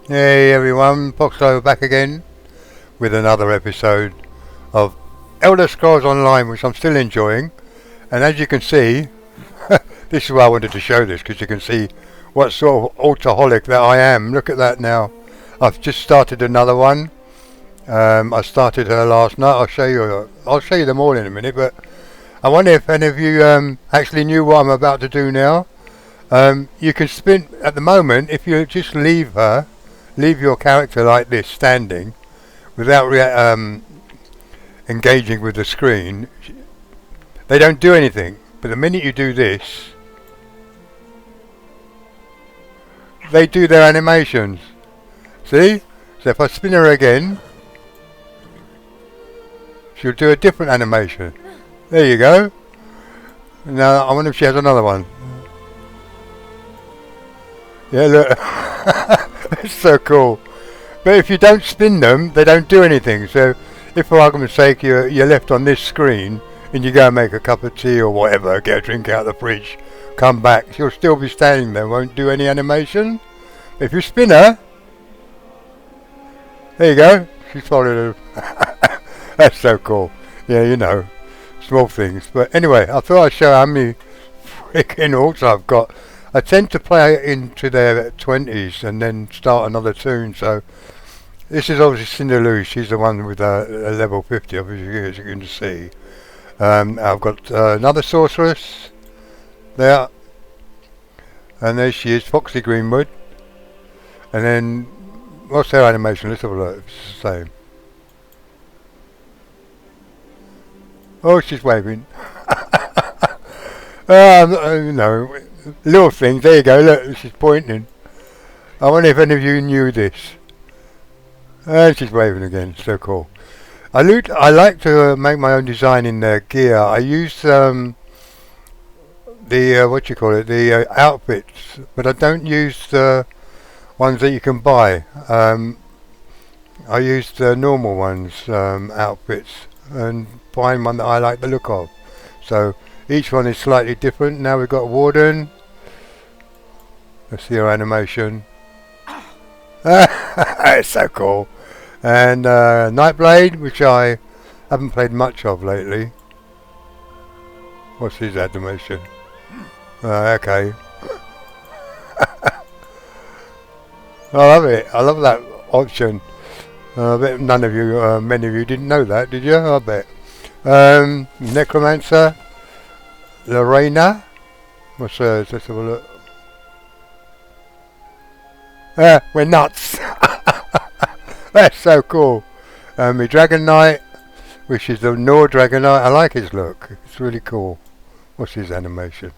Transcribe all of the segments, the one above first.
Hey everyone, Foxglow back again with another episode of Elder Scrolls Online, which I'm still enjoying. And as you can see, this is why I wanted to show this, because you can see what sort of alcoholic that I am. Look at that now. I've just started another one. I started her last night. I'll show you them all in a minute, but I wonder if any of you actually knew what I'm about to do now. You can spin at the moment if you just leave your character like this, standing, without engaging with the screen. They don't do anything. But the minute you do this, they do their animations. See? So if I spin her again, she'll do a different animation. There you go. Now I wonder if she has another one. Yeah, look. It's so cool. But if you don't spin them, they don't do anything. So if for argument's sake you're left on this screen and you go and make a cup of tea or whatever, get a drink out of the fridge, come back, she'll still be standing there, won't do any animation. But if you spin her, there you go, she's followed her. That's so cool. Yeah, you know, small things. But anyway, I thought I'd show how many freaking alts I've got. I tend to play into their 20s and then start another tune. So this is obviously Cinderlou. She's the one with a level 50, obviously, as you can see. I've got another sorceress there, and there she is, Foxy Greenwood. And then what's their animation? Let's have a look. It's the same. Oh, she's waving. You know, little things. There you go. Look, she's pointing. I wonder if any of you knew this. She's waving again. So cool. I like to make my own design in their gear. I use the the outfits, but I don't use the ones that you can buy. I use the normal ones, outfits, and find one that I like the look of. So each one is slightly different. Now we've got Warden. Let's see her animation. It's so cool. And Nightblade, which I haven't played much of lately. What's his animation? Okay. I love it. I love that option. I bet none of you, many of you didn't know that, did you? I bet. Necromancer. Lorena. What's hers? Let's have a look. We're nuts. That's so cool. My Dragon Knight, which is the Nord Dragon Knight. I like his look. It's really cool. What's his animation?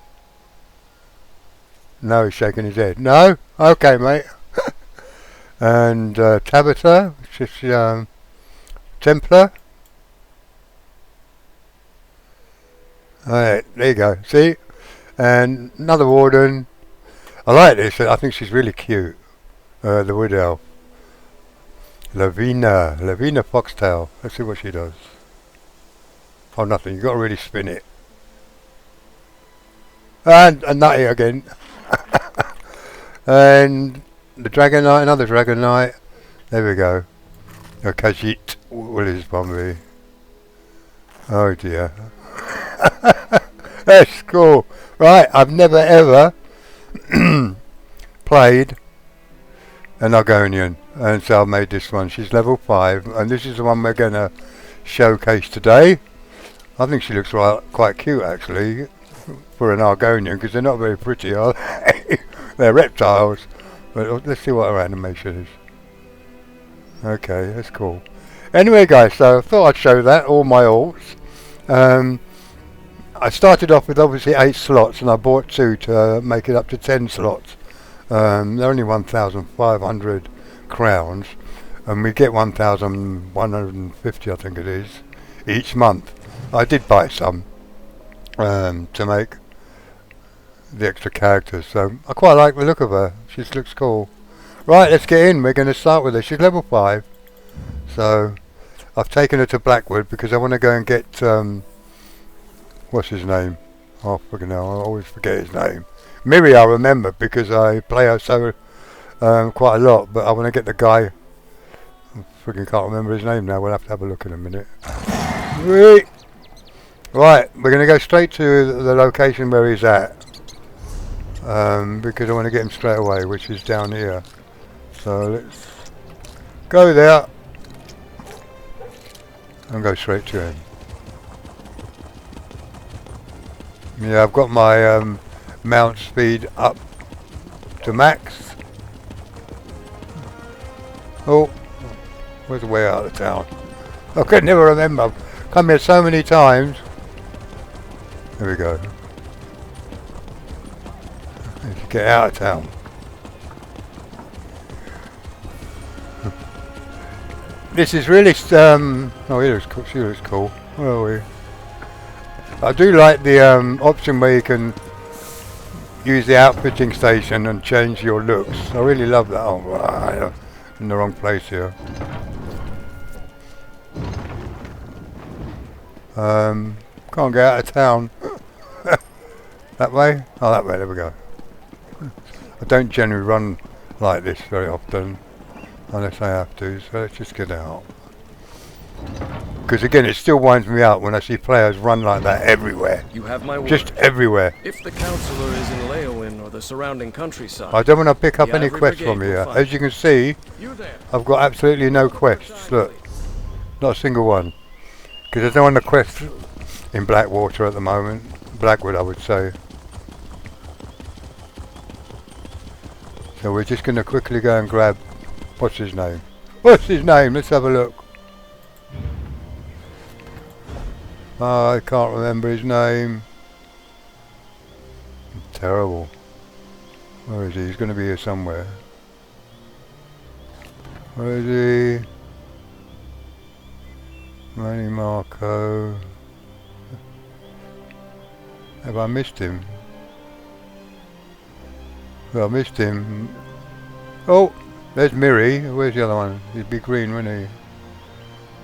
No, he's shaking his head. No? Okay, mate. And Tabitha, which is Templar. Alright, there you go. See? And another Warden. I like this. I think she's really cute. The Wood Elf. Lavina Foxtail. Let's see what she does. Oh, nothing. You've got to really spin it. And Nutty again. And the Dragon Knight, another Dragon Knight. There we go. Khajiit. What is this one be? Oh dear. That's cool. Right, I've never ever played an Argonian, and so I made this one. She's level 5, and this is the one we're going to showcase today. I think she looks quite cute actually for an Argonian, because they're not very pretty, are they? They're reptiles. But let's see what her animation is. Okay, that's cool. Anyway guys, so I thought I'd show that, all my alts. I started off with obviously 8 slots, and I bought 2 to make it up to 10 slots. They're only 1,500 crowns, and we get 1,150, I think it is, each month. I did buy some to make the extra characters, so I quite like the look of her. She looks cool. Right, let's get in. We're going to start with her. She's level 5, so I've taken her to Blackwood because I want to go and get what's his name? Oh, fucking hell, I always forget his name. Miri I remember because I play her so quite a lot, but I want to get the guy. I freaking can't remember his name now. We'll have to have a look in a minute. Right, we're going to go straight to the location where he's at, because I want to get him straight away, which is down here. So let's go there and go straight to him. Yeah, I've got my mount speed up to max. Oh, where's the way out of town? I can never remember. I've come here so many times. There we go. Let's get out of town. This is really oh, he looks cool. She looks cool. Where are we? I do like the option where you can use the outfitting station and change your looks. I really love that. Oh, I'm in the wrong place here. Can't get out of town. That way? Oh, that way. There we go. I don't generally run like this very often, unless I have to. So let's just get out. Because again, it still winds me out when I see players run like that everywhere. You have my word. Just everywhere. If the counselor is in Leowin or the surrounding countryside, I don't want to pick up any quests from here. As you can see, I've got absolutely no quests. Look, not a single one. Because there's no one to quest in Blackwater at the moment. Blackwood, I would say. So we're just going to quickly go and grab, what's his name? What's his name? Let's have a look. Oh, I can't remember his name. Terrible. Where is he? He's going to be here somewhere. Where is he? Manny Marco. Have I missed him? Well, I missed him. Oh, there's Miri. Where's the other one? He'd be green, wouldn't he?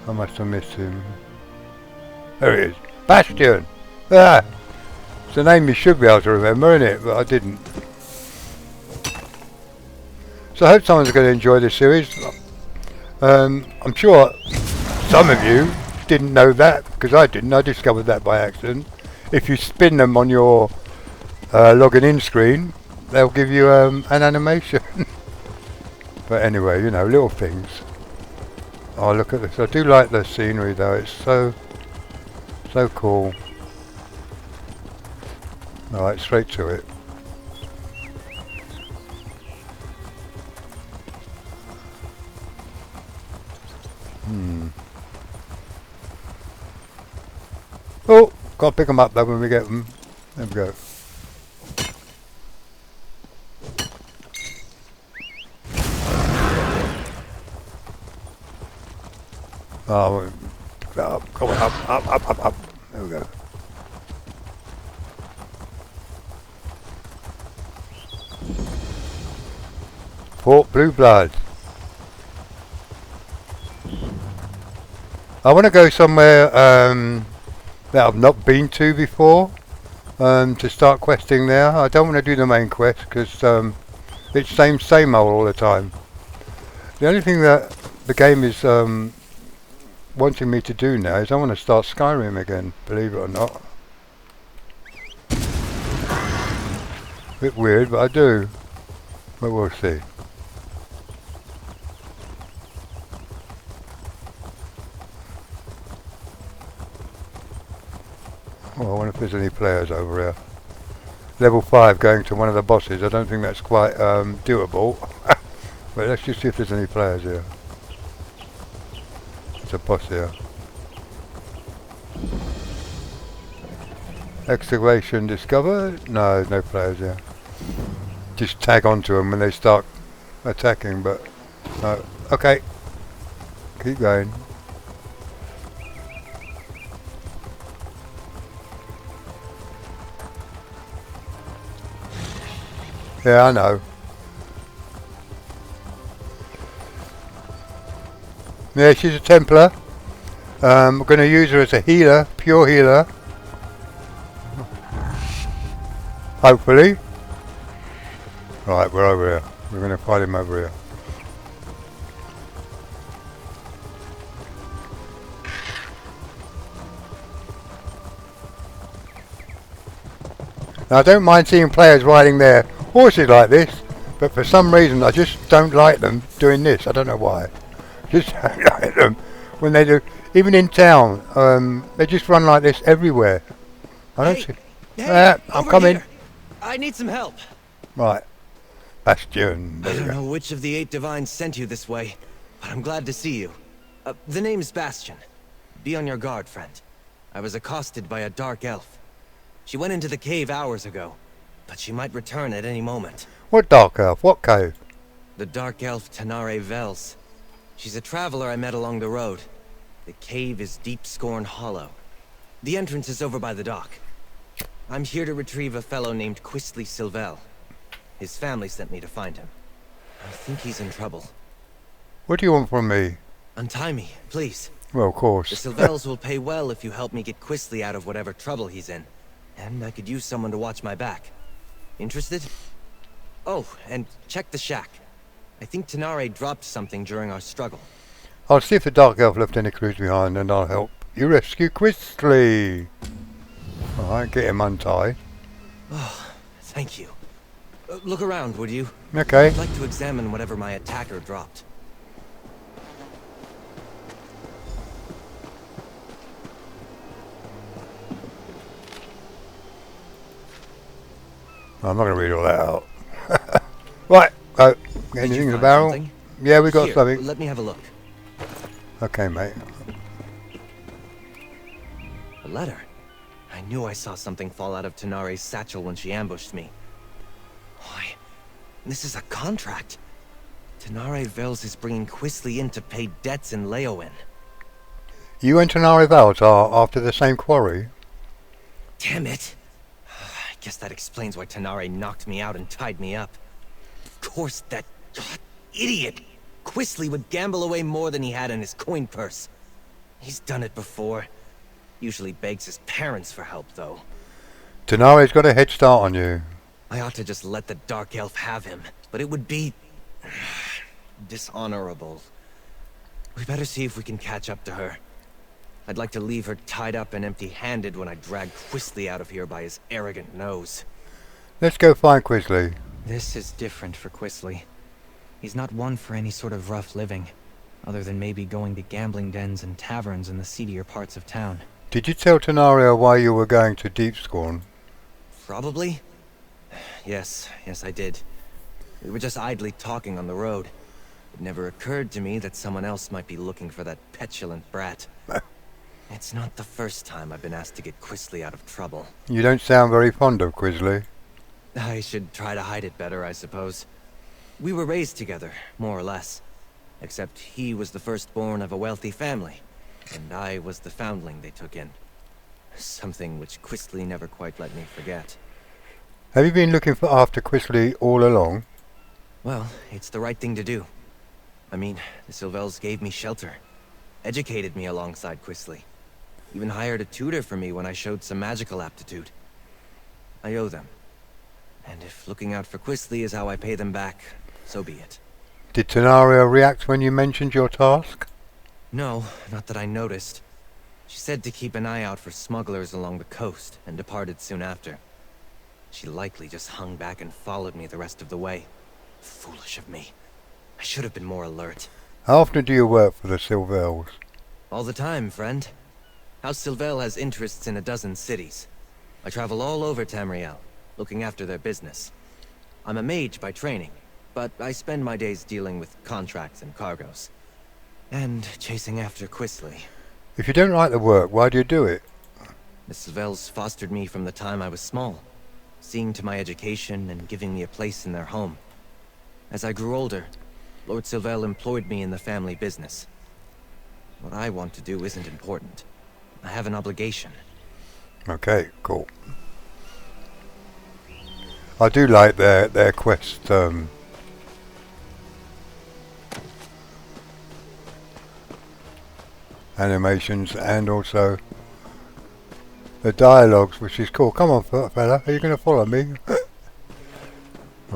I must have missed him. There he is. Bastion! Ah! It's a name you should be able to remember, isn't it? But I didn't. So I hope someone's going to enjoy this series. I'm sure some of you didn't know that, because I didn't. I discovered that by accident. If you spin them on your logging in screen, they'll give you an animation. But anyway, you know, little things. Oh, look at this. I do like the scenery though. It's so cool. Alright, straight to it. Oh, gotta pick them up though when we get them. There we go. Oh, going up. There we go. Fort Blue Blood. I want to go somewhere that I've not been to before, to start questing there. I don't want to do the main quest because it's same old all the time. The only thing that the game is wanting me to do now is I want to start Skyrim again, believe it or not. Bit weird, but I do. But we'll see. Oh, I wonder if there's any players over here. Level 5 going to one of the bosses. I don't think that's quite doable. But let's just see if there's any players here. There's a boss here. Excavation discovered? No, there's no players here. Just tag onto them when they start attacking, but no. Okay. Keep going. Yeah, I know. Yeah, she's a Templar. We're going to use her as a healer, pure healer. Hopefully. Right, we're over here. We're going to fight him over here. Now I don't mind seeing players riding their horses like this, but for some reason I just don't like them doing this. I don't know why. Just don't like them when they do. Even in town, they just run like this everywhere. I don't see. I'm coming. Here. I need some help. Right. Bastion. I don't know which of the 8 divines sent you this way, but I'm glad to see you. The name's Bastion. Be on your guard, friend. I was accosted by a dark elf. She went into the cave hours ago, but she might return at any moment. What dark elf? What cave? The dark elf Tanare Vels. She's a traveler I met along the road. The cave is Deep Scorn Hollow. The entrance is over by the dock. I'm here to retrieve a fellow named Quistley Silvel. His family sent me to find him. I think he's in trouble. What do you want from me? Untie me, please. Well, of course. The Silvels will pay well if you help me get Quistley out of whatever trouble he's in. And I could use someone to watch my back. Interested? Oh, and check the shack. I think Tanare dropped something during our struggle. I'll see if the dark elf left any clues behind, and I'll help you rescue Quistley. Alright, get him untied. Oh, thank you. Look around, would you? Okay. I'd like to examine whatever my attacker dropped. I'm not going to read all that out. Right, anything in the barrel? Something? Yeah, we got Here, something. let me have a look. Okay, mate. A letter. I knew I saw something fall out of Tanare's satchel when she ambushed me. Why, this is a contract. Tanare Vels is bringing Quistley in to pay debts in Leowin. You and Tanare Vels are after the same quarry? Damn it. I guess that explains why Tanare knocked me out and tied me up. Of course, that idiot Quistley would gamble away more than he had in his coin purse. He's done it before. Usually begs his parents for help, though. Tanare's got a head start on you. I ought to just let the Dark Elf have him, but it would be dishonorable. We better see if we can catch up to her. I'd like to leave her tied up and empty-handed when I drag Quistley out of here by his arrogant nose. Let's go find Quistley. This is different for Quistley. He's not one for any sort of rough living, other than maybe going to gambling dens and taverns in the seedier parts of town. Did you tell Tanare why you were going to Deep Scorn? Probably? Yes, I did. We were just idly talking on the road. It never occurred to me that someone else might be looking for that petulant brat. It's not the first time I've been asked to get Quistley out of trouble. You don't sound very fond of Quistley. I should try to hide it better, I suppose. We were raised together, more or less. Except he was the firstborn of a wealthy family, and I was the foundling they took in. Something which Quistley never quite let me forget. Have you been looking for after Quistley all along? Well, it's the right thing to do. I mean, the Silvels gave me shelter, educated me alongside Quistley, even hired a tutor for me when I showed some magical aptitude. I owe them. And if looking out for Quistley is how I pay them back, so be it. Did Tanare react when you mentioned your task? No, not that I noticed. She said to keep an eye out for smugglers along the coast, and departed soon after. She likely just hung back and followed me the rest of the way. Foolish of me. I should have been more alert. How often do you work for the Silvels? All the time, friend. House Silvel has interests in a dozen cities. I travel all over Tamriel, looking after their business. I'm a mage by training, but I spend my days dealing with contracts and cargoes. And chasing after Quistley. If you don't like the work, why do you do it? The Silvels fostered me from the time I was small, seeing to my education and giving me a place in their home. As I grew older, Lord Silvel employed me in the family business. What I want to do isn't important. I have an obligation. Okay, cool. I do like their quest animations, and also the dialogues, which is cool. Come on, fella, are you going to follow me?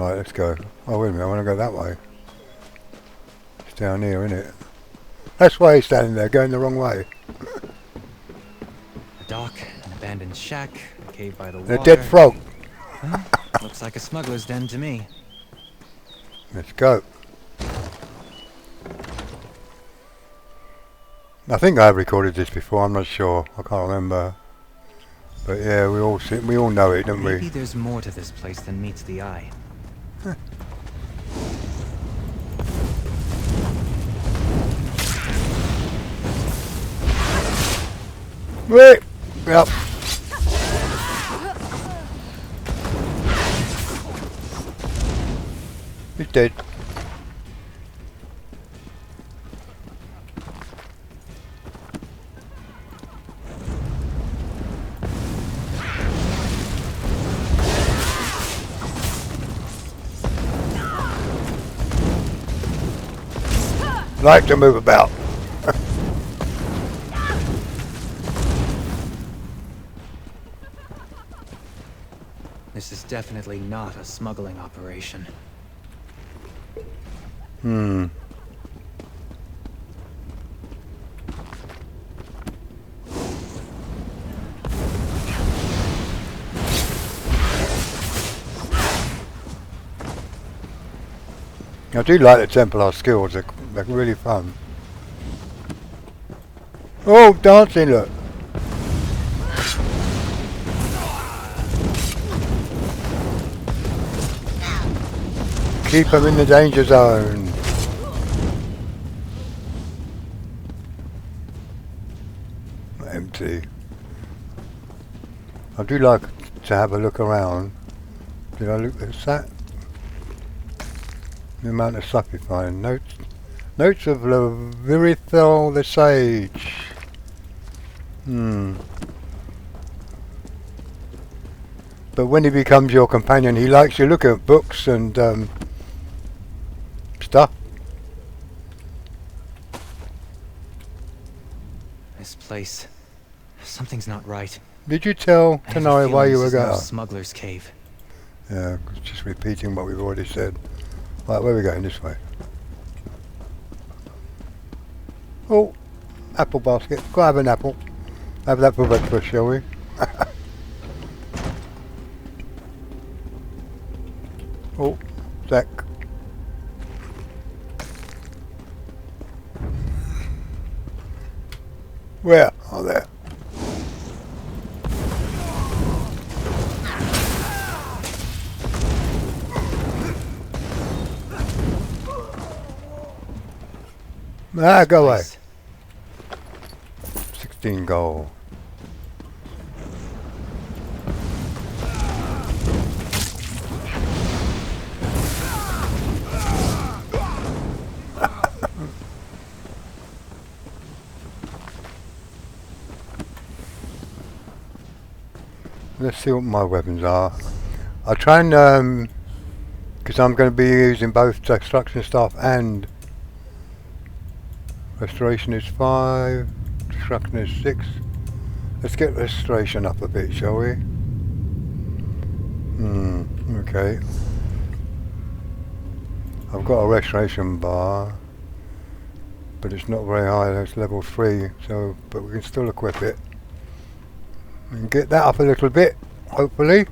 Right, let's go. Oh, wait a minute, I want to go that way. It's down here, isn't it? That's why he's standing there, going the wrong way. A dock, an abandoned shack, a cave by the A water. dead frog. Well, looks like a smuggler's den to me. Let's go. I think I have recorded this before, I'm not sure. I can't remember. But yeah, we all know it, don't Maybe we? there's more to this place than meets the eye. Wait! Yep. He's dead. Like to move about. This is definitely not a smuggling operation. Hmm. I do like the Templar skills, they're really fun. Oh, dancing, look! Keep them in the danger zone. Empty. I do like to have a look around. Did I look at that? The amount of stuff you find. Notes of Virithel the Sage. But when he becomes your companion, he likes you look at books and stuff. This place, something's not right. Did you tell I have a Tanari feeling why you this were is no going? smuggler's cave. Yeah, just repeating what we've already said. Right, where are we going? This way. Oh, apple basket. Go have an apple. Have that for breakfast, shall we? Oh, Zach. Where? Oh, there. Ah, go away. Place. 16 gold. Let's see what my weapons are. I'll try and, because I'm going to be using both destruction staff and restoration is 5, destruction is 6. Let's get restoration up a bit, shall we? Okay. I've got a restoration bar, but it's not very high, that's level 3, so, but we can still equip it. And get that up a little bit, hopefully.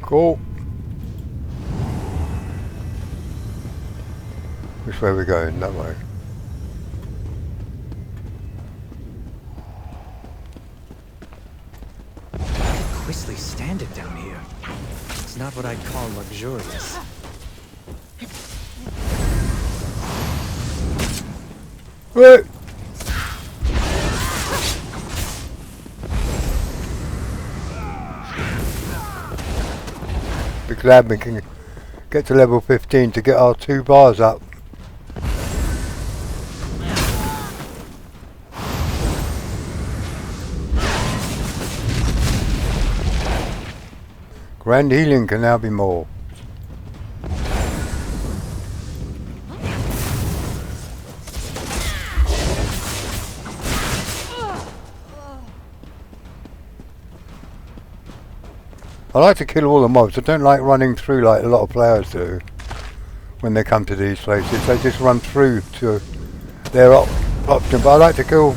Cool. Which way are we going? That way. Quisley standing down here. It's not what I'd call luxurious. Wait. Be glad we can get to level 15 to get our 2 bars up. Grand healing can now be more. I like to kill all the mobs. I don't like running through like a lot of players do when they come to these places. They just run through to their option. But I like to kill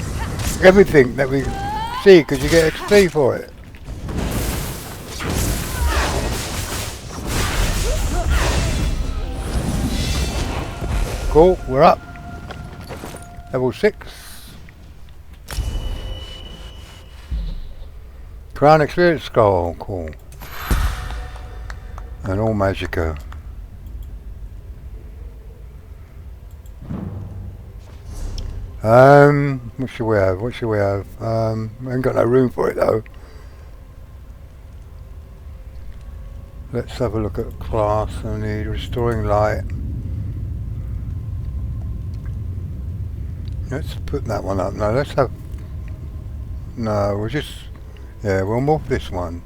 everything that we see because you get XP for it. Cool, we're up. Level 6. Crown Experience Skull, cool. And all Magica. What should we have? What should we have? I ain't got no room for it though. Let's have a look at class. I need Restoring Light. Let's put that one up. No, let's have... No, we'll just... Yeah, we'll move this one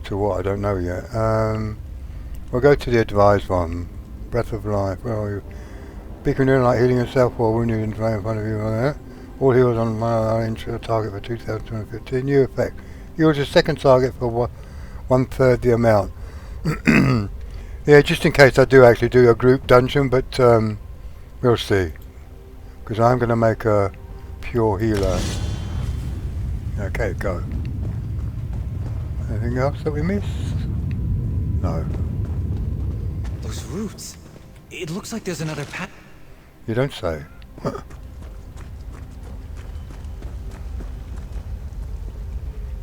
to what I don't know yet. We'll go to the advised one. Breath of Life. Where are you? Beacon doing like healing yourself while wounded in front of you. All heals on one target for 2,250. New effect. Heals a second target for 1/3 the amount. Yeah, just in case I do actually do a group dungeon, but we'll see. Because I'm going to make a pure healer. Okay, go. Anything else that we missed? No. Those roots. It looks like there's another path. You don't say.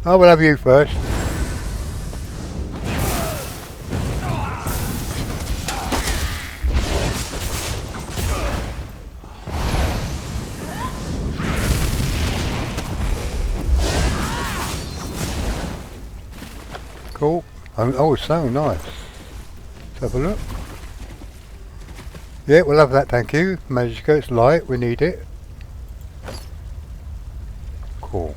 Oh, we'll have you first. Cool. Oh, so nice. Let's have a look. Yeah, we'll have that, thank you. Magic, it's light, we need it. Cool.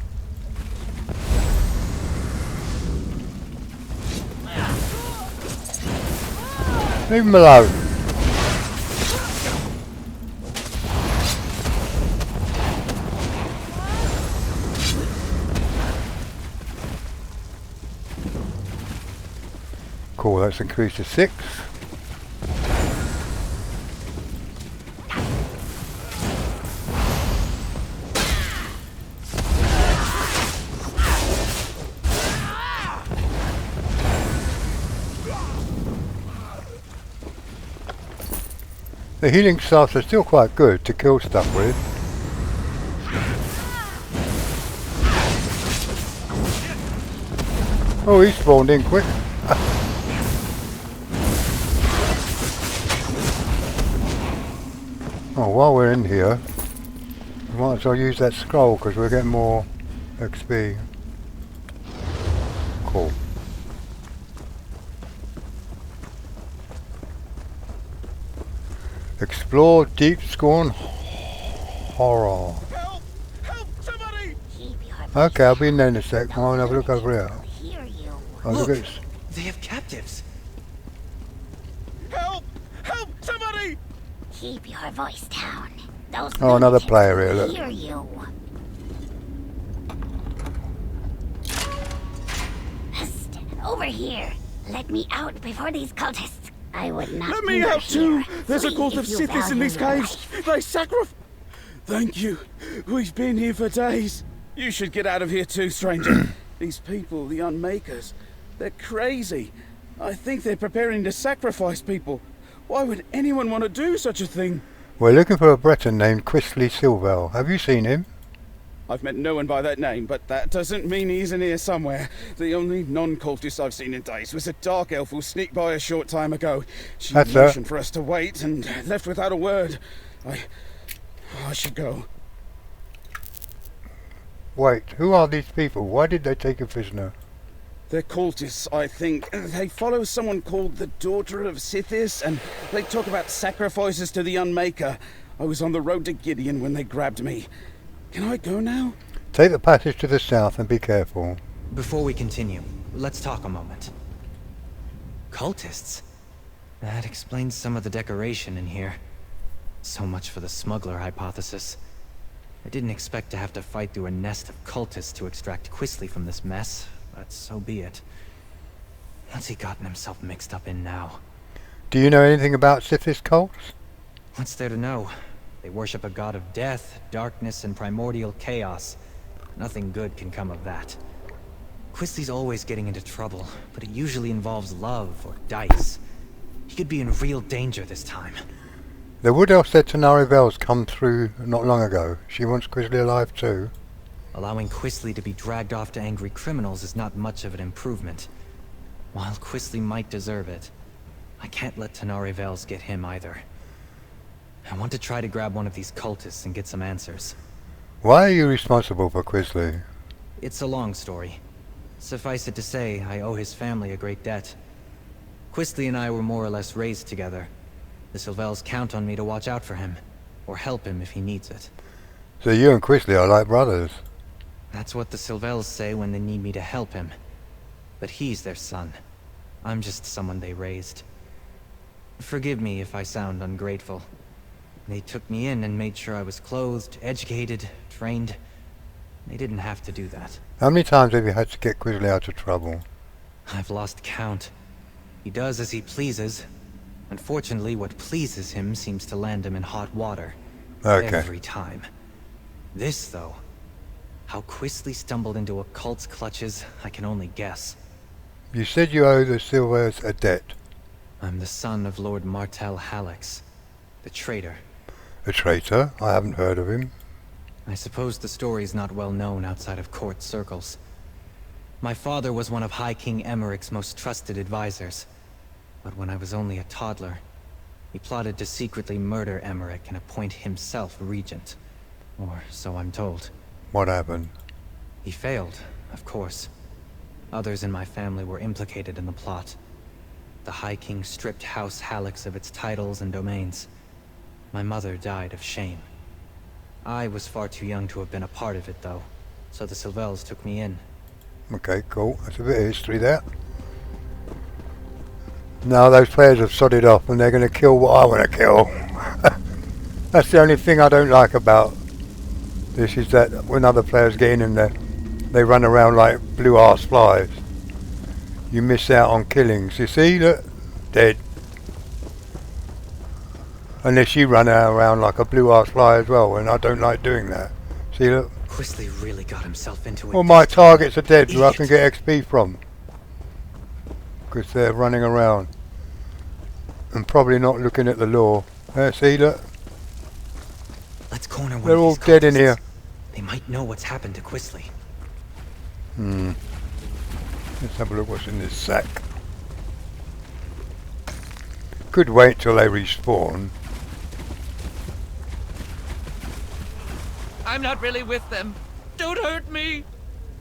Leave him alone. Cool, that's increased to 6. The healing staffs are still quite good to kill stuff with. Oh, he spawned in quick. Oh, while we're in here, we might as well use that scroll because we're getting more XP. Cool. Explore Deep Scorn Horror. Help! Help! Somebody! Okay, I'll be in there in a sec. Come on, have a look over here. Oh, look at this. They have captives. Help! Help! Somebody! Keep your voice down. Those Oh, another lunatics player here, will look. hear you. Hist, over here. Let me out before these cultists. I would not. Let me linger out too! here. There's a Flee cult of if you Sithis in value these your caves! life. They sacrifice. Thank you. We've been here for days. You should get out of here too, stranger. These people, the Unmakers, they're crazy. I think they're preparing to sacrifice people. Why would anyone want to do such a thing? We're looking for a Breton named Quisley Silvel. Have you seen him? I've met no one by that name, but that doesn't mean he isn't here somewhere. The only non-cultist I've seen in days was a dark elf who sneaked by a short time ago. She That's her. motioned for us to wait and left without a word. I should go. Wait, who are these people? Why did they take a prisoner? They're cultists, I think. They follow someone called the Daughter of Sithis, and they talk about sacrifices to the Unmaker. I was on the road to Gideon when they grabbed me. Can I go now? Take the passage to the south and be careful. Before we continue, let's talk a moment. Cultists? That explains some of the decoration in here. So much for the smuggler hypothesis. I didn't expect to have to fight through a nest of cultists to extract Quisley from this mess, but so be it. What's he gotten himself mixed up in now? Do you know anything about Sithis cults? What's there to know? They worship a god of death, darkness, and primordial chaos. Nothing good can come of that. Quisley's always getting into trouble, but it usually involves love or dice. He could be in real danger this time. The Wood Elf said Tanari Vell's come through not long ago. She wants Quisley alive too. Allowing Quisley to be dragged off to angry criminals is not much of an improvement. While Quisley might deserve it, I can't let Tanari Vell's get him either. I want to try to grab one of these cultists and get some answers. Why are you responsible for Quisley? It's a long story. Suffice it to say, I owe his family a great debt. Quisley and I were more or less raised together. The Sylvels count on me to watch out for him, or help him if he needs it. So you and Quisley are like brothers? That's what the Sylvels say when they need me to help him. But he's their son. I'm just someone they raised. Forgive me if I sound ungrateful. They took me in and made sure I was clothed, educated, trained. They didn't have to do that. How many times have you had to get Quisley out of trouble? I've lost count. He does as he pleases. Unfortunately, what pleases him seems to land him in hot water. Okay. Every time. This, though, how Quisley stumbled into a cult's clutches, I can only guess. You said you owe the Silvers a debt. I'm the son of Lord Martel Hallex, the traitor. A traitor? I haven't heard of him. I suppose the story's not well known outside of court circles. My father was one of High King Emmerich's most trusted advisors. But when I was only a toddler, he plotted to secretly murder Emmerich and appoint himself regent. Or so I'm told. What happened? He failed, of course. Others in my family were implicated in the plot. The High King stripped House Hallex of its titles and domains. My mother died of shame. I was far too young to have been a part of it, though, so the Sylvels took me in. Okay, cool. That's a bit of history there. Now those players have sodded off and they're going to kill what I want to kill. That's the only thing I don't like about this, is that when other players get in there, they run around like blue-ass flies. You miss out on killings. You see? Look. Dead. Unless you run around like a blue-ass fly as well, and I don't like doing that. See, look. Quisley really got himself into it. All my targets are dead, so I can get XP from. Because they're running around. And probably not looking at the lore. See, look. Let's corner one They're of all these dead in cultists. here. They might know what's happened to Quisley. Let's have a look what's in this sack. Could wait till they respawn. I'm not really with them. Don't hurt me.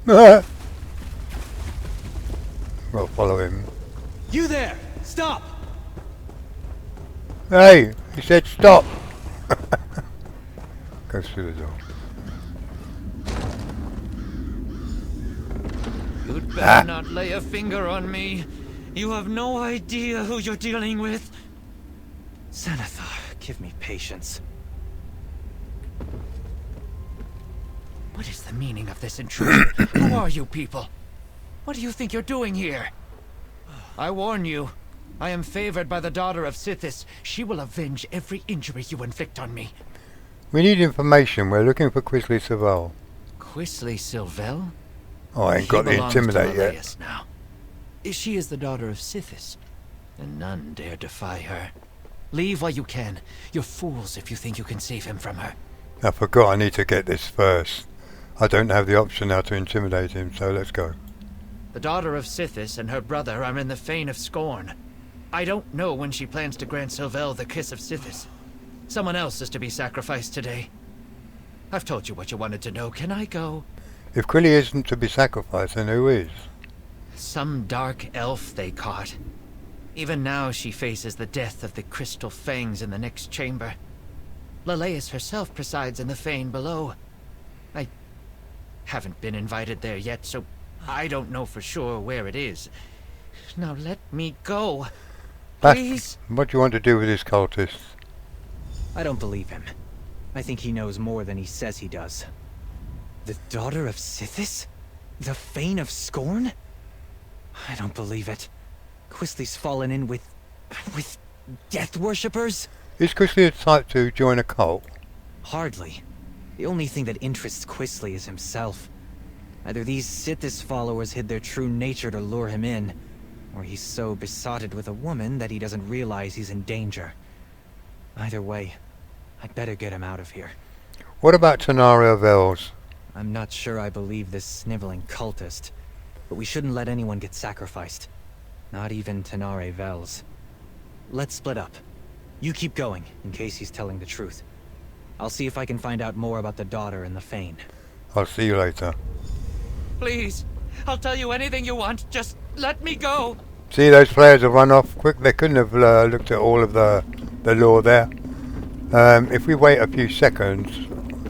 Well, follow him. You there! Stop! Hey, he said stop. Go through the door. You'd better not lay a finger on me. You have no idea who you're dealing with. Xanathar, give me patience. What is the meaning of this intrusion? Who are you people? What do you think you're doing here? I warn you, I am favored by the daughter of Sithis. She will avenge every injury you inflict on me. We need information. We're looking for Quisley Savell. Quisley Sylvel? Oh, I ain't got the intimidate yet. Now. She is the daughter of Sithis, and none dare defy her. Leave while you can. You're fools if you think you can save him from her. I forgot I need to get this first. I don't have the option now to intimidate him, so let's go. The daughter of Sithis and her brother are in the Fane of Scorn. I don't know when she plans to grant Sylvel the kiss of Sithis. Someone else is to be sacrificed today. I've told you what you wanted to know. Can I go? If Quilly isn't to be sacrificed, then who is? Some dark elf they caught. Even now she faces the death of the crystal fangs in the next chamber. Leleus herself presides in the Fane below. I haven't been invited there yet, so I don't know for sure where it is. Now let me go. Please? What do you want to do with this cultist? I don't believe him. I think he knows more than he says he does. The daughter of Sithis? The Fane of Scorn? I don't believe it. Quisley's fallen in with death worshippers? Is Chrisley the type to join a cult? Hardly. The only thing that interests Quisley is himself. Either these Sithis followers hid their true nature to lure him in, or he's so besotted with a woman that he doesn't realize he's in danger. Either way, I'd better get him out of here. What about Tanaria Vels? I'm not sure I believe this sniveling cultist, but we shouldn't let anyone get sacrificed. Not even Tanare Vels. Let's split up. You keep going, in case he's telling the truth. I'll see if I can find out more about the daughter and the Fane. I'll see you later. Please, I'll tell you anything you want. Just let me go. See, those players have run off quick. They couldn't have looked at all of the lore there. If we wait a few seconds,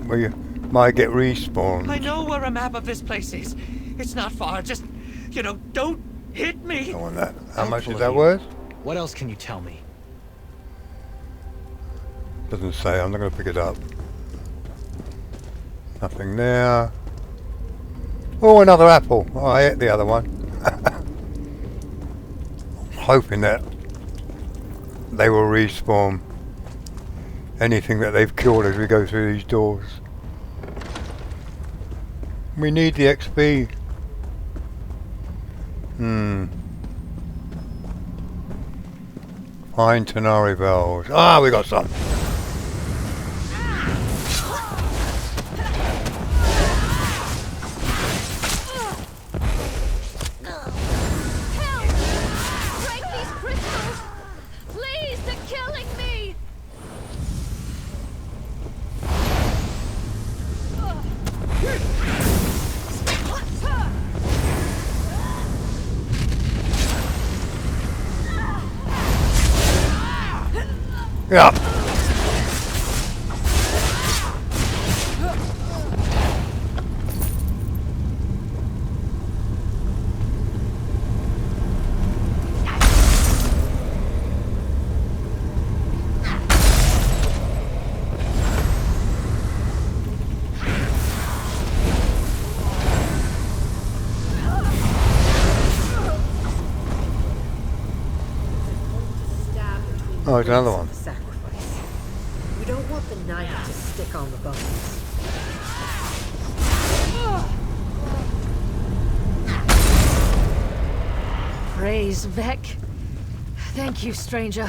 we might get respawned. I know where a map of this place is. It's not far. Just, you know, don't hit me. I want that. How much is Helpful that of you. worth? What else can you tell me? Doesn't say. I'm not going to pick it up. Nothing there. Oh, another apple. Oh, I ate the other one. Hoping that they will respawn anything that they've killed as we go through these doors. We need the XP. Find Tanari Vels. Ah, we got some. Yeah. Oh, it's another one. Sacrifice. We don't want the knife to stick on the bones. Praise Vec. Thank you, stranger.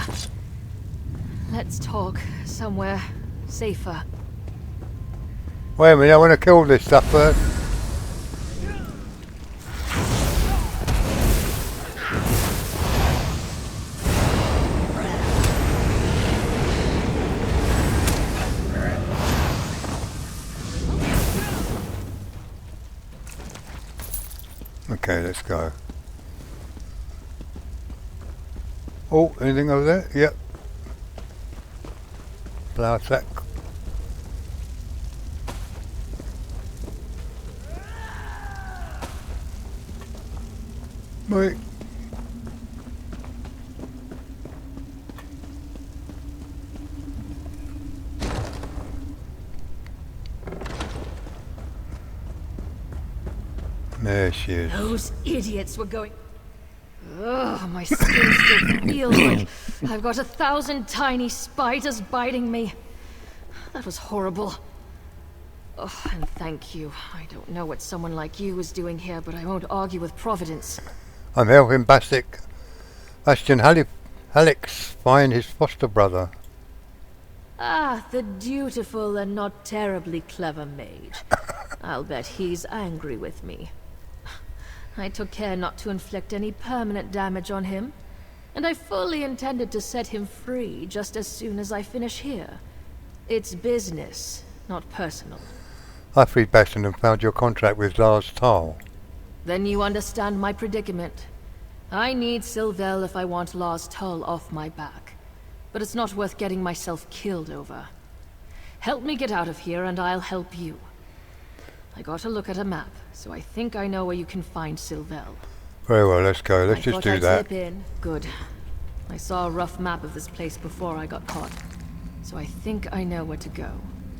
Let's talk somewhere safer. Wait a minute, I want to kill this stuff first. Okay, let's go. Oh, anything over there? Yep. Flour sack. Wait. There she is. Those idiots were going... Ugh, my skin still feels like I've got 1,000 tiny spiders biting me. That was horrible. Oh, and thank you. I don't know what someone like you is doing here, but I won't argue with Providence. I'm helping Bastion Halix find his foster brother. Ah, the dutiful and not terribly clever mage. I'll bet he's angry with me. I took care not to inflict any permanent damage on him, and I fully intended to set him free just as soon as I finish here. It's business, not personal. I freed Bastion and found your contract with Lars Tal. Then you understand my predicament. I need Sylvel if I want Lars Tull off my back. But it's not worth getting myself killed over. Help me get out of here and I'll help you. I got a look at a map, so I think I know where you can find Sylvel. Very well, let's go. Let's just do that. Slip in. Good. I saw a rough map of this place before I got caught, so I think I know where to go.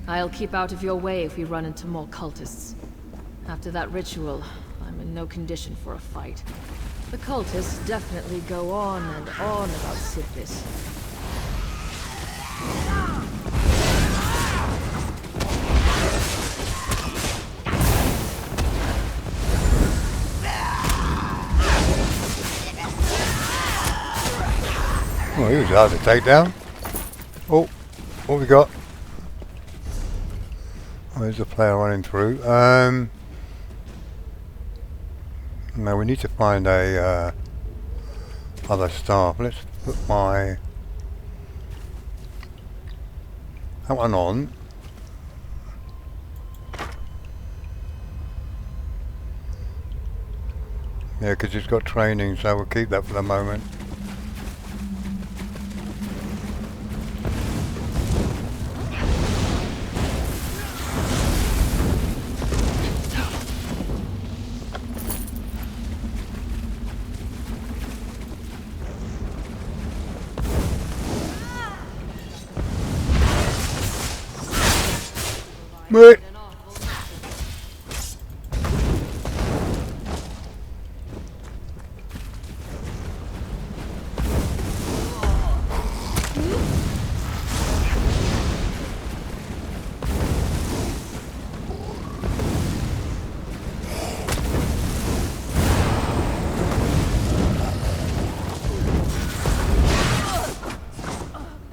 I'll keep out of your way if we run into more cultists. After that ritual, I'm in no condition for a fight. The cultists definitely go on and on about Sithis. Oh, he was hard to take down. Oh, what we got? Oh, there's a player running through. No, we need to find a other staff. Let's put that one on. Yeah, because it's got training, so we'll keep that for the moment. Wait.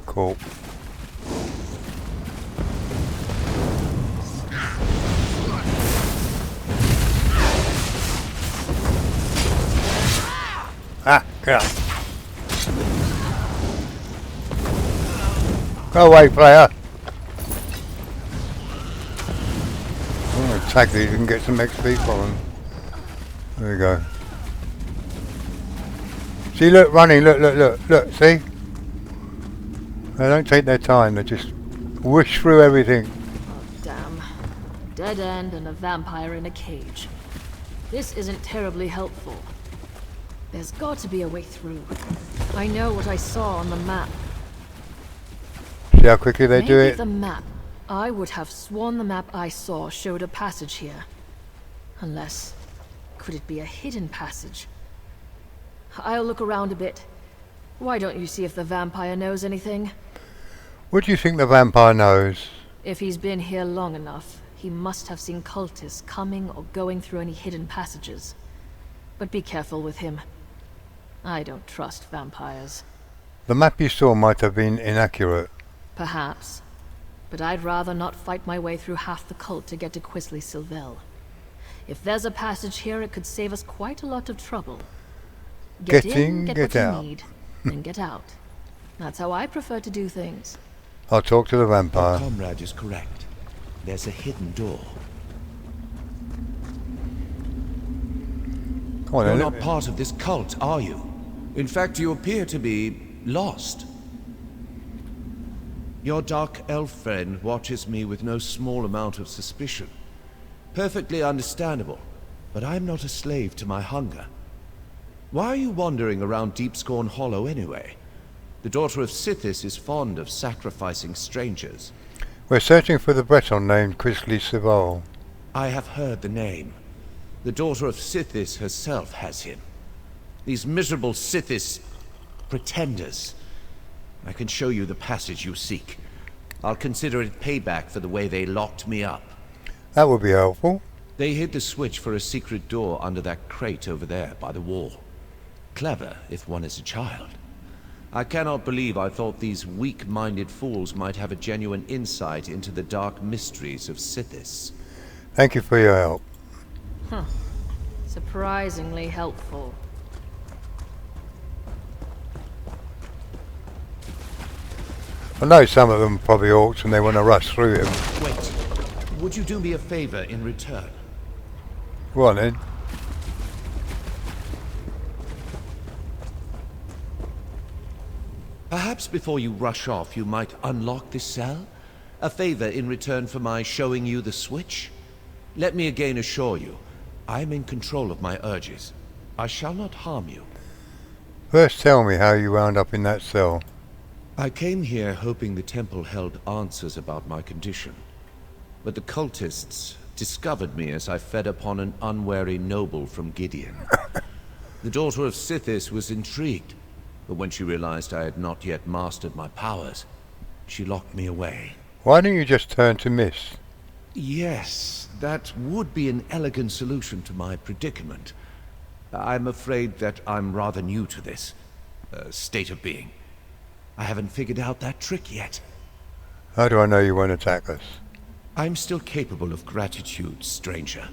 Cool. Ah, get up. Go away, player. I'm going to attack these and get some XP from them. There we go. See, look, running, look, see? They don't take their time, they just whoosh through everything. Oh, damn. A dead end and a vampire in a cage. This isn't terribly helpful. There's got to be a way through. I know what I saw on the map. See how quickly they do it? The map. I would have sworn the map I saw showed a passage here. Unless, could it be a hidden passage? I'll look around a bit. Why don't you see if the vampire knows anything? What do you think the vampire knows? If he's been here long enough, he must have seen cultists coming or going through any hidden passages. But be careful with him. I don't trust vampires. The map you saw might have been inaccurate. Perhaps. But I'd rather not fight my way through half the cult to get to Quisley Silvel. If there's a passage here, it could save us quite a lot of trouble. Get in, get what out. You need, then get out. That's how I prefer to do things. I'll talk to the vampire. Your comrade is correct. There's a hidden door. Come on, You're then, not part of this cult, are you? In fact, you appear to be lost. Your dark elf friend watches me with no small amount of suspicion. Perfectly understandable, but I'm not a slave to my hunger. Why are you wandering around Deepscorn Hollow anyway? The daughter of Sithis is fond of sacrificing strangers. We're searching for the Breton named Quisley Silvel. I have heard the name. The daughter of Sithis herself has him. These miserable Sithis pretenders. I can show you the passage you seek. I'll consider it payback for the way they locked me up. That would be helpful. They hid the switch for a secret door under that crate over there by the wall. Clever, if one is a child. I cannot believe I thought these weak-minded fools might have a genuine insight into the dark mysteries of Sithis. Thank you for your help. Huh. Surprisingly helpful. I know some of them are probably orcs and they want to rush through it. Wait. Would you do me a favor in return? Go on then. Perhaps before you rush off, you might unlock this cell? A favor in return for my showing you the switch? Let me again assure you, I'm in control of my urges. I shall not harm you. First tell me how you wound up in that cell. I came here hoping the temple held answers about my condition. But the cultists discovered me as I fed upon an unwary noble from Gideon. The daughter of Sithis was intrigued, but when she realized I had not yet mastered my powers, she locked me away. Why don't you just turn to Miss? Yes, that would be an elegant solution to my predicament. I'm afraid that I'm rather new to this state of being. I haven't figured out that trick yet. How do I know you won't attack us? I'm still capable of gratitude, stranger.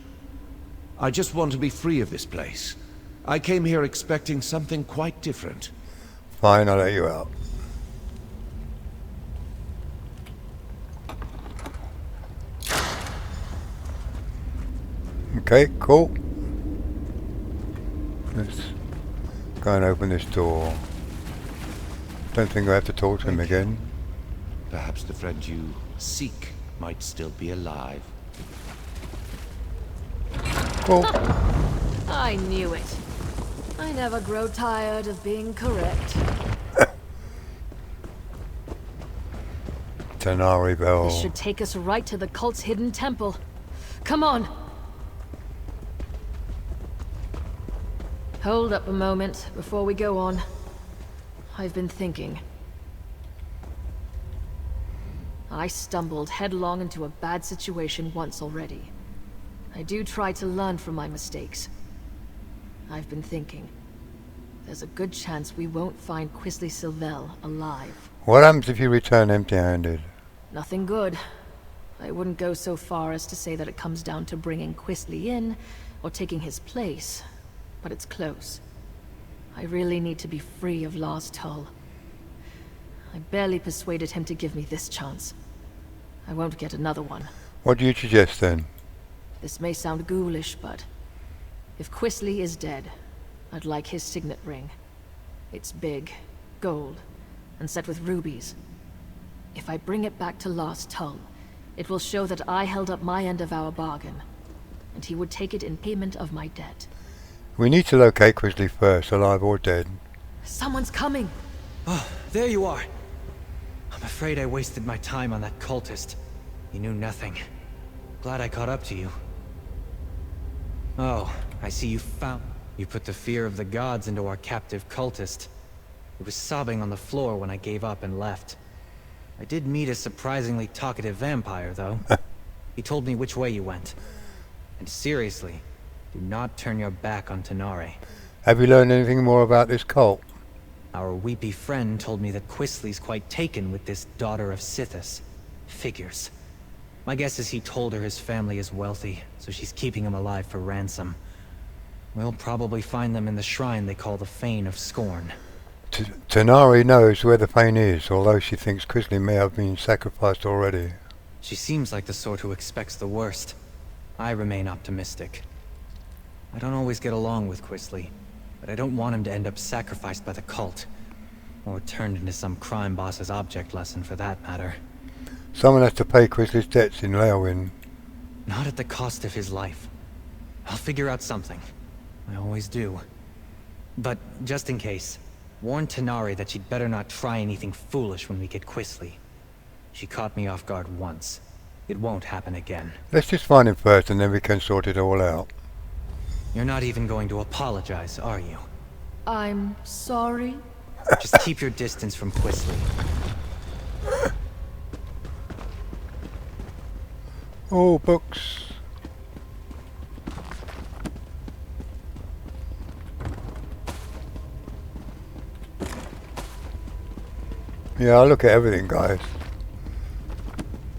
I just want to be free of this place. I came here expecting something quite different. Fine, I'll let you out. Okay, cool. Let's go and open this door. Don't think I have to talk to him again. Perhaps the friend you seek might still be alive. Cool. I knew it. I never grow tired of being correct. Tanari Bell. This should take us right to the cult's hidden temple. Come on. Hold up a moment before we go on. I've been thinking. I stumbled headlong into a bad situation once already. I do try to learn from my mistakes. I've been thinking. There's a good chance we won't find Quisley Sylvell alive. What happens if you return empty-handed? Nothing good. I wouldn't go so far as to say that it comes down to bringing Quisley in, or taking his place, but it's close. I really need to be free of Last Hull. I barely persuaded him to give me this chance. I won't get another one. What do you suggest then? This may sound ghoulish, but if Quisley is dead, I'd like his signet ring. It's big, gold, and set with rubies. If I bring it back to Last Hull, it will show that I held up my end of our bargain, and he would take it in payment of my debt. We need to locate Quisley first, alive or dead. Someone's coming! Oh, there you are. I'm afraid I wasted my time on that cultist. He knew nothing. Glad I caught up to you. Oh, I see you found... You put the fear of the gods into our captive cultist. He was sobbing on the floor when I gave up and left. I did meet a surprisingly talkative vampire, though. He told me which way you went. And seriously, do not turn your back on Tanare. Have you learned anything more about this cult? Our weepy friend told me that Quisley's quite taken with this daughter of Sithis. Figures. My guess is he told her his family is wealthy, so she's keeping him alive for ransom. We'll probably find them in the shrine they call the Fane of Scorn. Tanari knows where the Fane is, although she thinks Quisley may have been sacrificed already. She seems like the sort who expects the worst. I remain optimistic. I don't always get along with Quisley, but I don't want him to end up sacrificed by the cult. Or turned into some crime boss's object lesson, for that matter. Someone has to pay Quisley's debts in Leowin. Not at the cost of his life. I'll figure out something. I always do. But, just in case, warn Tanari that she'd better not try anything foolish when we get Quisley. She caught me off guard once. It won't happen again. Let's just find him first and then we can sort it all out. You're not even going to apologize, are you? I'm sorry? Just keep your distance from Quisley. Oh, books. Yeah, I look at everything, guys.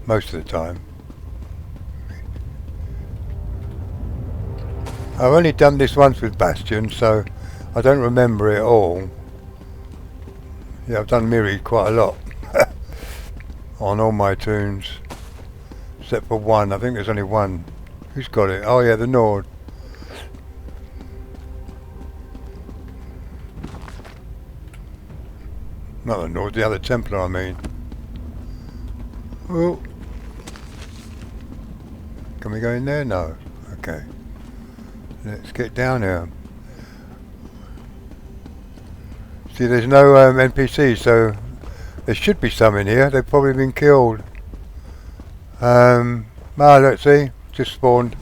Most of the time. I've only done this once with Bastion, so I don't remember it all. Yeah, I've done Miri quite a lot. On all my tunes. Except for one. I think there's only one. Who's got it? Oh yeah, the Nord. Not the Nord, the other Templar, I mean. Oh. Can we go in there? No. Okay. Let's get down here. See, there's no NPCs, so there should be some in here. They've probably been killed. Let's see. Just spawned.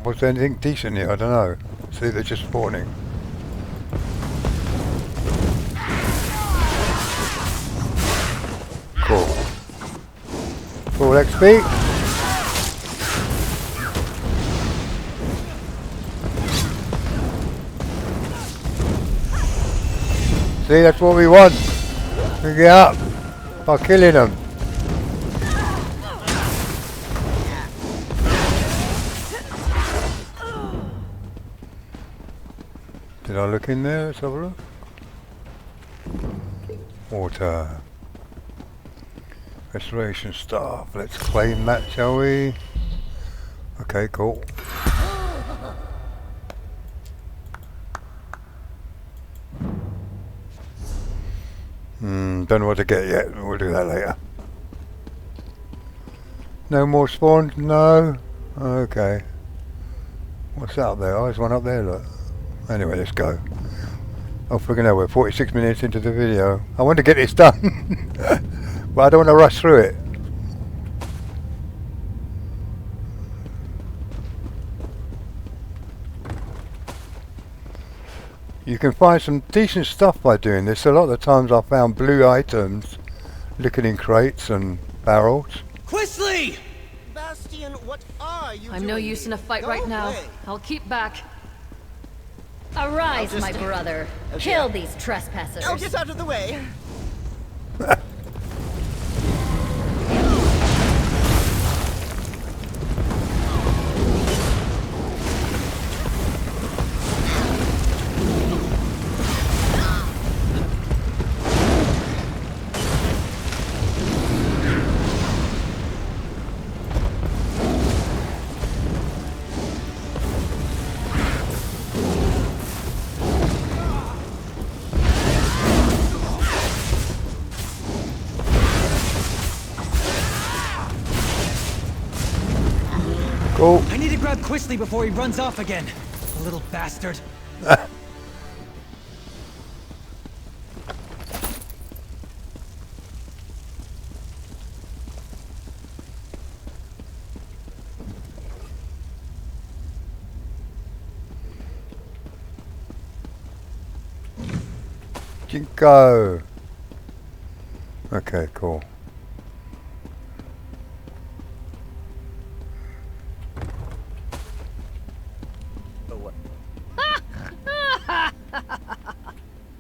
Was there anything decent here? I don't know. See, they're just spawning. Cool. Full XP. See, that's what we want. We get up by killing them. Did I look in there? Let's have a look. Water. Restoration staff. Let's claim that, shall we? Okay, cool. Don't know what to get yet. We'll do that later. No more spawns? No? Okay. What's that up there? Oh, there's one up there, look. Anyway, let's go. Oh, friggin' hell, we're 46 minutes into the video. I want to get this done, but I don't want to rush through it. You can find some decent stuff by doing this. A lot of the times I found blue items looking in crates and barrels. Quisley! Bastion, what are you I'm no doing use in a here? fight Go right now. away. I'll keep back. Arise, my brother. Kill these trespassers. Oh, get out of the way. Cool. I need to grab Quisley before he runs off again. The little bastard. Jinko. Okay, cool.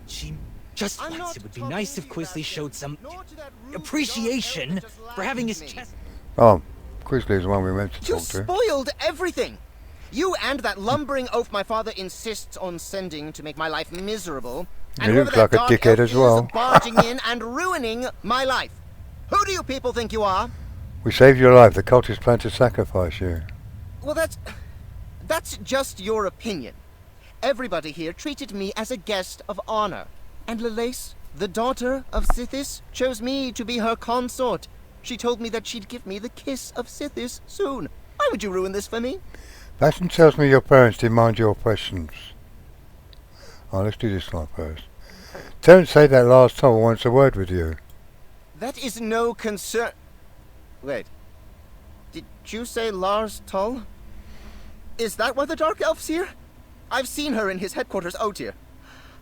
She just once. It would be nice if Quisley showed some appreciation for having his chest. Oh, Quisley is the one we meant to You talk to. spoiled everything. You and that lumbering oaf my father insists on sending to make my life miserable. He And looks whoever like that a dark dickhead elf as well. is barging in and ruining my life. Who do you people think you are? We saved your life. The cultists plan to sacrifice you. Well, that's just your opinion. Everybody here treated me as a guest of honor. And Lelace, the daughter of Sithis, chose me to be her consort. She told me that she'd give me the kiss of Sithis soon. Why would you ruin this for me? Bastion tells me your parents demand your questions. Oh, let's do this one first. Don't say that last time I wants a word with you. That is no concern. Wait. Did you say Lars Tull? Is that why the Dark Elf's here? I've seen her in his headquarters out here.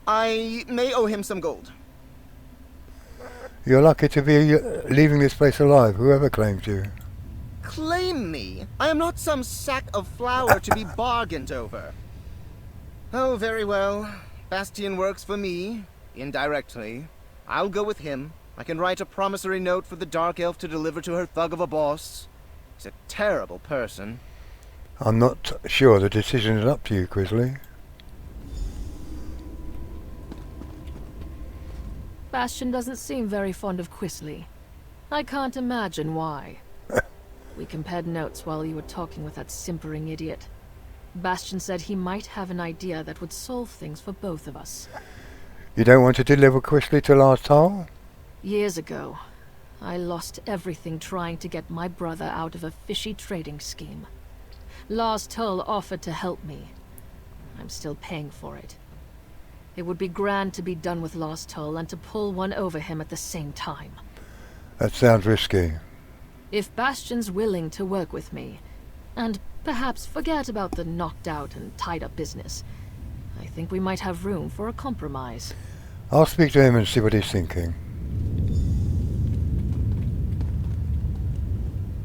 I may owe him some gold. You're lucky to be leaving this place alive, whoever claims you. Claim me? I am not some sack of flour to be bargained over. Oh, very well. Bastion works for me, indirectly. I'll go with him. I can write a promissory note for the Dark Elf to deliver to her thug of a boss. He's a terrible person. I'm not sure the decision is up to you, Quisley. Bastion doesn't seem very fond of Quisley. I can't imagine why. We compared notes while you were talking with that simpering idiot. Bastion said he might have an idea that would solve things for both of us. You don't want to deliver Quisley to Lars Tull? Years ago, I lost everything trying to get my brother out of a fishy trading scheme. Lars Tull offered to help me. I'm still paying for it. It would be grand to be done with Lars Tull and to pull one over him at the same time. That sounds risky. If Bastion's willing to work with me, and Perhaps forget about the knocked out and tied up business. I think we might have room for a compromise. I'll speak to him and see what he's thinking.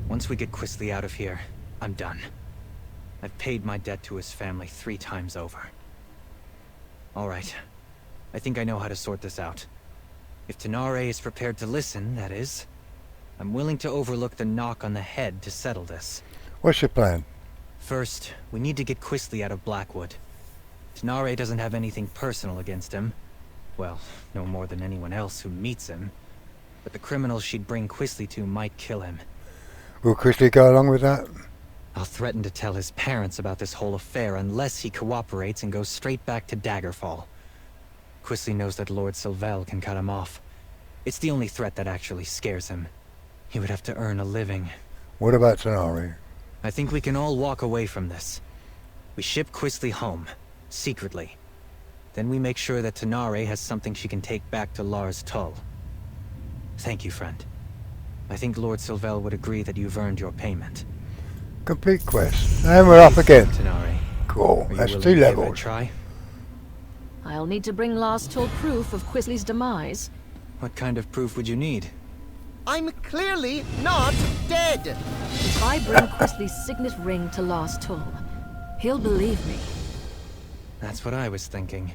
Once we get Quisley out of here, I'm done. I've paid my debt to his family 3 times over. Alright. I think I know how to sort this out. If Tenare is prepared to listen, that is, I'm willing to overlook the knock on the head to settle this. What's your plan? First, we need to get Quisley out of Blackwood. Tenare doesn't have anything personal against him. Well, no more than anyone else who meets him. But the criminals she'd bring Quisley to might kill him. Will Quisley go along with that? I'll threaten to tell his parents about this whole affair unless he cooperates and goes straight back to Daggerfall. Quisley knows that Lord Sylvel can cut him off. It's the only threat that actually scares him. He would have to earn a living. What about Tenare? I think we can all walk away from this. We ship Quisley home, secretly. Then we make sure that Tenare has something she can take back to Lars Tull. Thank you, friend. I think Lord Sylvel would agree that you've earned your payment. Complete quest. And we're up again. Tenare. Cool. Are That's you 2 willing to give it a levels. try? I'll need to bring Lars Tull proof of Quisley's demise. What kind of proof would you need? I'm clearly not dead! If I bring Quisley's signet ring to Lars Tull, he'll believe me. That's what I was thinking.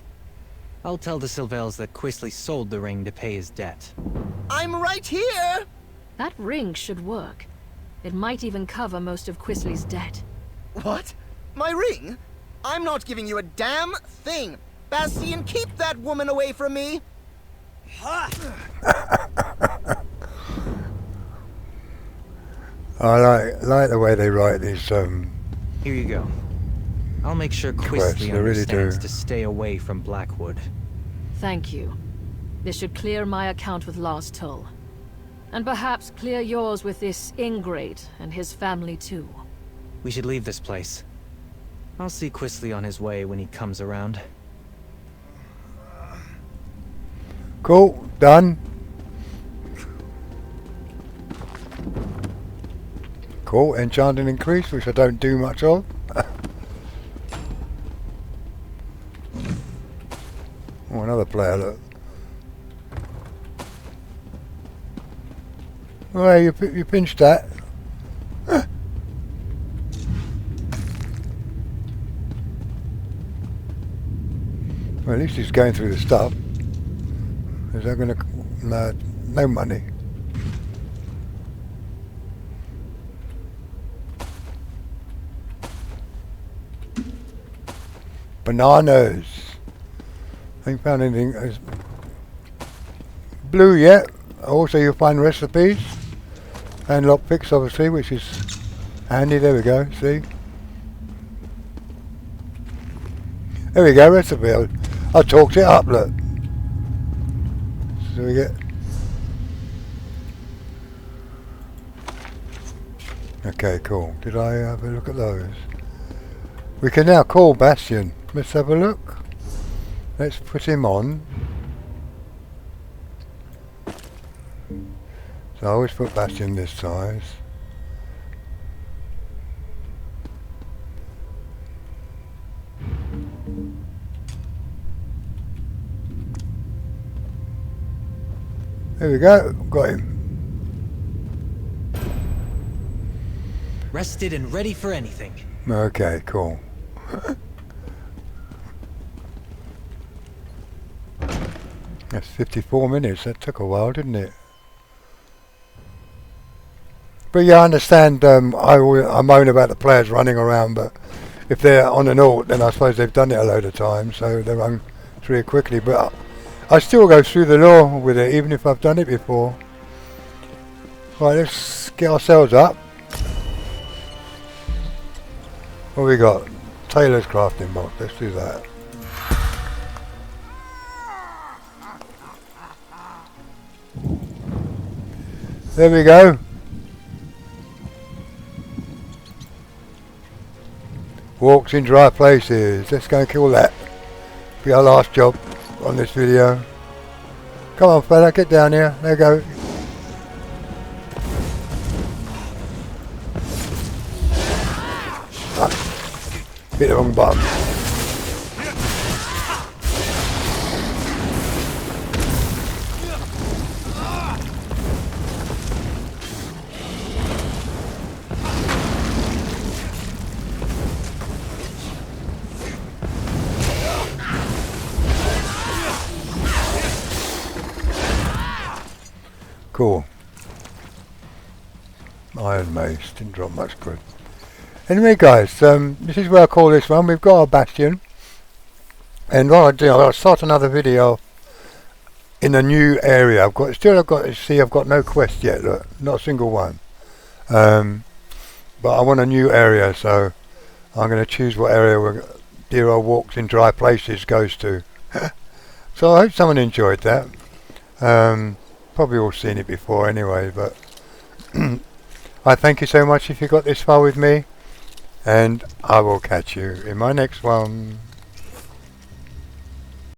I'll tell the Sylvels that Quisley sold the ring to pay his debt. I'm right here! That ring should work. It might even cover most of Quisley's debt. What? My ring? I'm not giving you a damn thing! Bastian, keep that woman away from me! I like the way they write these Here you go. I'll make sure quests, Quisley they really understands do. to stay away from Blackwood. Thank you. This should clear my account with Lars Tull. And perhaps clear yours with this ingrate and his family too. We should leave this place. I'll see Quisley on his way when he comes around. Cool. Done. Cool. Enchanting increase, which I don't do much of. Oh, another player, look. Oh, hey, you pinched that. Well, at least he's going through the stuff. Is that going to... no money. Bananas. Ain't found anything as blue yet. Also you'll find recipes and lockpicks obviously, which is handy. There we go, see? There we go, recipe. I talked it up, look. So we get... Okay, cool. Did I have a look at those? We can now call Bastian. Let's have a look. Let's put him on. So I always put Bastian this size. There we go, got him. Rested and ready for anything. Okay, cool. That's 54 minutes, that took a while, didn't it? But yeah, I understand, I moan about the players running around, but if they're on an alt, then I suppose they've done it a load of times, so they run through it quickly. But I still go through the lore with it, even if I've done it before. Right, let's get ourselves up. What we got? Taylor's crafting box, let's do that. There we go. Walks in dry places. Let's go and kill that. Be our last job on this video. Come on fella, get down here. There you go. Hit the wrong button. Cool. Iron Mace, didn't drop much good. Anyway guys, this is where I call this one. We've got our bastion. And what I'll do, I'll start another video in a new area. I've got to see, I've got no quest yet, look, not a single one. But I want a new area, so I'm going to choose what area where Dear Old Walks in Dry Places goes to. So I hope someone enjoyed that. Probably all seen it before anyway, but I thank you so much if you got this far with me, and I will catch you in my next one.